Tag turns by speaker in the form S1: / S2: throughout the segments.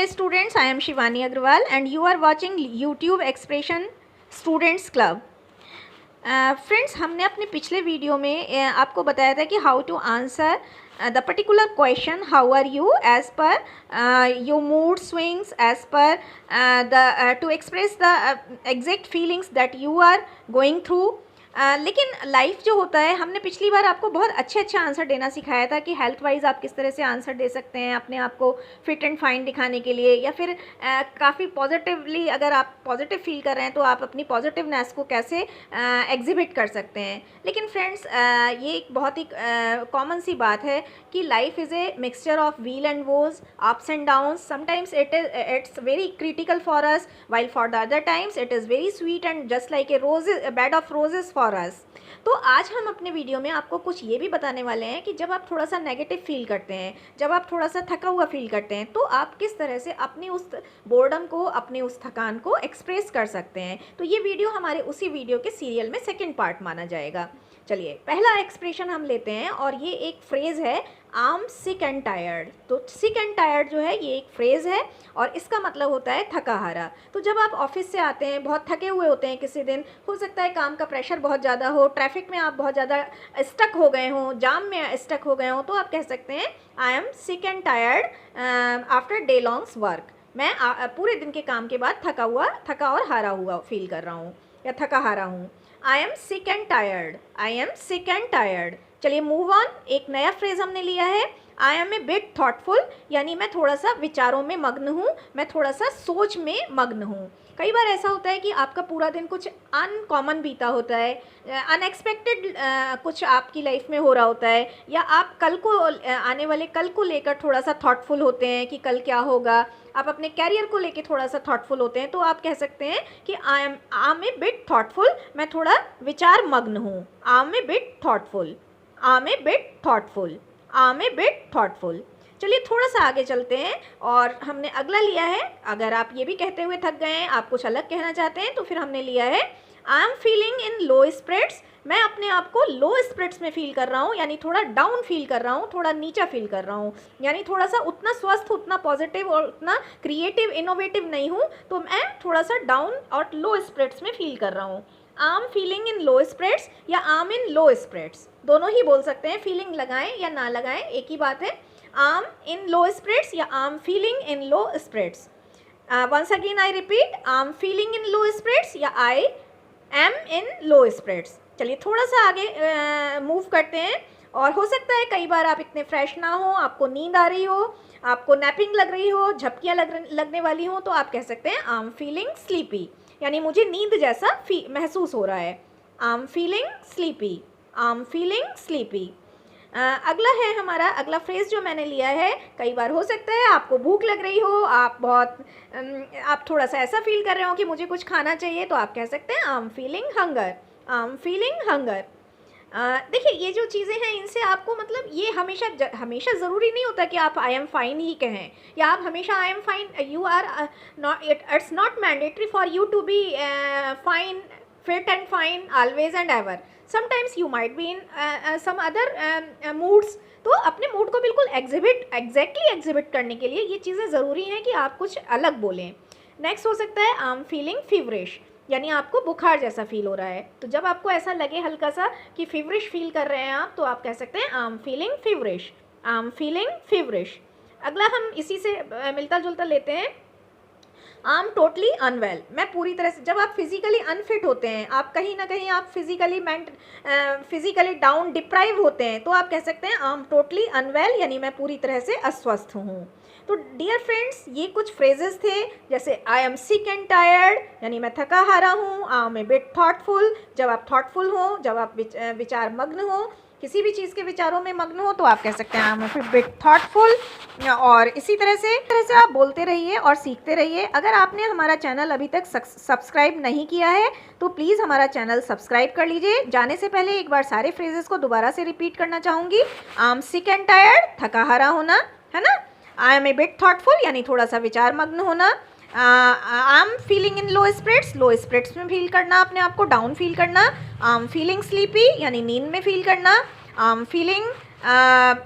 S1: dear students, I am Shivani Agrawal and you are watching YouTube Expression Students Club. Friends, हमने अपने पिछले video में आपको बताया था कि how to answer the particular question how are you as per your mood swings as per the to express the exact feelings that you are going through. लेकिन life जो होता है, हमने पिछली बार आपको बहुत अच्छे आंसर देना सिखाया था कि हेल्थ वाइज आप किस तरह से आंसर दे सकते हैं अपने आप को फिट एंड फाइन दिखाने के लिए, या फिर काफ़ी पॉजिटिवली अगर आप पॉजिटिव फील कर रहे हैं तो आप अपनी पॉजिटिवनेस को कैसे एग्जिबिट कर सकते हैं. लेकिन फ्रेंड्स, ये एक बहुत ही कॉमन सी बात है कि life is a mixture of weal and woes, ups and downs. Sometimes it's very critical for us, while for the other times it is very sweet and just like a bed of roses for us. तो आज हम अपने video में आपको कुछ ये भी बताने वाले हैं कि जब आप थोड़ा सा नेगेटिव फील करते हैं, जब आप थोड़ा सा थका हुआ फील करते हैं, तो आप किस तरह से अपनी उस बोर्डम को, अपनी उस थकान को एक्सप्रेस कर सकते हैं. तो ये वीडियो हमारे उसी वीडियो के सीरियल में सेकंड पार्ट माना जाएगा. चलिए, पहला एक्सप्रेशन हम लेते हैं और ये एक फ्रेज़ है I am sick and tired. तो सिक एंड टायर्ड जो है ये एक फ्रेज़ है और इसका मतलब होता है थका हारा. तो जब आप ऑफिस से आते हैं, बहुत थके हुए होते हैं, किसी दिन हो सकता है काम का प्रेशर बहुत ज़्यादा हो, ट्रैफिक में आप बहुत ज़्यादा स्टक हो गए हों, जाम में स्टक हो गए हों, तो आप कह सकते हैं I am sick and tired after day longs work. मैं पूरे दिन के काम के बाद थका और हारा हुआ फील कर रहा हूँ या थका हारा हूँ. I am sick and tired, I am sick and tired. चलिए मूव ऑन. एक नया फ्रेज़ हमने लिया है I am a bit thoughtful, यानी मैं थोड़ा सा विचारों में मग्न हूँ, मैं थोड़ा सा सोच में मग्न हूँ. कई बार ऐसा होता है कि आपका पूरा दिन कुछ अनकॉमन बीता होता है, अनएक्सपेक्टेड कुछ आपकी लाइफ में हो रहा होता है, या आप कल को आने वाले कल को लेकर थोड़ा सा थॉटफुल होते हैं कि कल क्या होगा. आप अपने कैरियर को लेकर थोड़ा सा थॉटफुल होते हैं, तो आप कह सकते हैं कि I am a bit thoughtful, मैं थोड़ा विचार मग्न हूँ. I am a bit thoughtful, I am a bit thoughtful, I am a bit thoughtful. चलिए थोड़ा सा आगे चलते हैं और हमने अगला लिया है. अगर आप ये भी कहते हुए थक गए हैं, आप कुछ अलग कहना चाहते हैं, तो फिर हमने लिया है I am feeling in low spirits. मैं अपने आप को लो स्पिरिट्स में फील कर रहा हूँ, यानी थोड़ा डाउन फील कर रहा हूँ, थोड़ा नीचा फील कर रहा हूँ, यानी थोड़ा सा उतना स्वस्थ, उतना पॉजिटिव और उतना क्रिएटिव इनोवेटिव नहीं हूँ, तो मैं थोड़ा सा डाउन और लो स्पिरिट्स में फील कर रहा हूँ. I am feeling in low spirits या I M in low spirits, दोनों ही बोल सकते हैं. फीलिंग लगाएं या ना लगाएं, एक ही बात है. I M in low spirits या I am feeling in low spirits. Once again I repeat, I am feeling in low spirits या I M in low spirits. चलिए थोड़ा सा आगे मूव करते हैं. और हो सकता है कई बार आप इतने फ्रेश ना हो, आपको नींद आ रही हो, आपको नैपिंग लग रही हो, झपकियाँ लगने वाली हो, तो आप कह सकते हैं आई एम फीलिंग स्लीपी, यानी मुझे नींद जैसा महसूस हो रहा है. I am feeling sleepy, I am feeling sleepy. अगला है हमारा, अगला फ्रेज़ जो मैंने लिया है, कई बार हो सकता है आपको भूख लग रही हो, आप थोड़ा सा ऐसा फील कर रहे हो कि मुझे कुछ खाना चाहिए, तो आप कह सकते हैं I am feeling hunger, I am feeling hunger. देखिए, ये जो चीज़ें हैं इनसे आपको मतलब ये हमेशा ज़रूरी नहीं होता कि आप आई एम फाइन ही कहें, या आप हमेशा I am fine, you are not, it's not mandatory for you to be fine, fit and fine always and ever. Sometimes you might be in some other moods. तो अपने मूड को बिल्कुल exactly exhibit करने के लिए ये चीज़ें ज़रूरी हैं कि आप कुछ अलग बोलें. नेक्स्ट हो सकता है आई एम फीलिंग फीवरिश, यानी आपको बुखार जैसा फील हो रहा है. तो जब आपको ऐसा लगे हल्का सा कि फीवरिश फील कर रहे हैं आप, तो आप कह सकते हैं I am feeling feverish, I am feeling feverish. अगला हम इसी से मिलता जुलता लेते हैं आई एम टोटली अनवेल. मैं पूरी तरह से, जब आप फिज़िकली अनफिट होते हैं, आप कहीं ना कहीं आप फिज़िकली डाउन डिप्राइव होते हैं, तो आप कह सकते हैं आई एम टोटली अनवेल, यानी मैं पूरी तरह से अस्वस्थ हूँ. तो डियर फ्रेंड्स, ये कुछ फ्रेजेस थे, जैसे I am sick and tired, यानी मैं थका हारा हूँ. I am a bit thoughtful, जब आप थॉटफुल हो, जब आप विचार मग्न हो, किसी भी चीज़ के विचारों में मग्न हो, तो आप कह सकते हैं I am a bit thoughtful. और इसी तरह से आप बोलते रहिए और सीखते रहिए. अगर आपने हमारा चैनल अभी तक सब्सक्राइब नहीं किया है, तो प्लीज़ हमारा चैनल सब्सक्राइब कर लीजिए. जाने से पहले एक बार सारे फ्रेजेस को दोबारा से रिपीट करना चाहूँगी. I am sick and tired, थका हारा होना, है ना. I am a bit thoughtful, यानी थोड़ा सा विचार मग्न होना. I am feeling in low spirits में फील करना, अपने आप को डाउन फील करना. आई एम फीलिंग स्लीपी, यानी नींद में फील करना. आई एम फीलिंग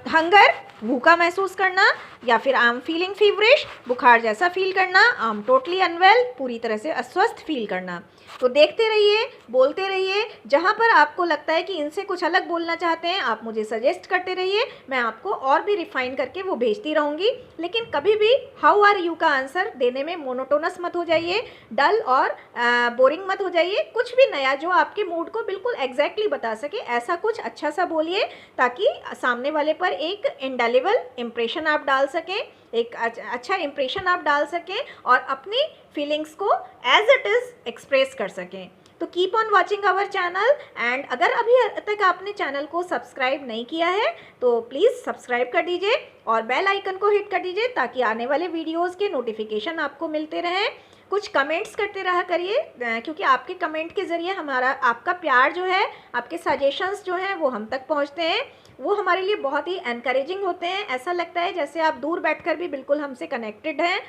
S1: हंगर, भूखा महसूस करना, या फिर आई एम फीलिंग फीवरिश, बुखार जैसा फील करना, आई एम टोटली अनवेल, पूरी तरह से अस्वस्थ फील करना। तो देखते रहिए, बोलते रहिए, जहाँ पर आपको लगता है कि इनसे कुछ अलग बोलना चाहते हैं आप मुझे सजेस्ट करते रहिए, मैं आपको और भी रिफाइन करके वो भेजती रहूँगी। लेकिन कभी भी हाउ आर यू का आंसर देने में मोनोटोनस मत हो जाइए, डल और बोरिंग मत हो जाइए। कुछ भी नया जो आपके मूड को बिल्कुल एग्जैक्टली बता सके, ऐसा कुछ अच्छा सा बोलिए ताकि सामने वाले पर एक इंडेलिबल इम्प्रेशन आप डाल सकें, एक अच्छा इम्प्रेशन आप डाल सकें और अपनी फीलिंग्स को एज इट इज़ एक्सप्रेस कर सकें। तो keep on watching our channel, and अगर अभी तक आपने चैनल को सब्सक्राइब नहीं किया है तो प्लीज़ सब्सक्राइब कर दीजिए और बेल आइकन को हिट कर दीजिए ताकि आने वाले वीडियोस के नोटिफिकेशन आपको मिलते रहें। कुछ कमेंट्स करते रहा करिए, क्योंकि आपके कमेंट के ज़रिए हमारा आपका प्यार जो है, आपके सजेशंस जो हैं वो हम तक पहुंचते हैं। वो हमारे लिए बहुत ही एनकरेजिंग होते हैं। ऐसा लगता है जैसे आप दूर बैठकर भी बिल्कुल हमसे कनेक्टेड हैं।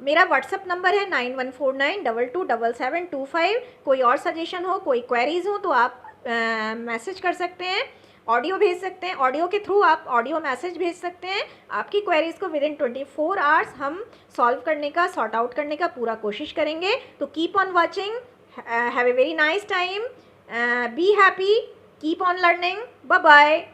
S1: मेरा व्हाट्सअप नंबर है 9149227725। कोई और सजेशन हो, कोई क्वेरीज़ हो तो आप मैसेज कर सकते हैं, ऑडियो भेज सकते हैं, ऑडियो के थ्रू आप ऑडियो मैसेज भेज सकते हैं। आपकी क्वेरीज़ को विदिन 24 आवर्स हम सॉल्व करने का, सॉर्ट आउट करने का पूरा कोशिश करेंगे। तो keep on watching, have a very nice time, be happy, keep on learning, bye bye.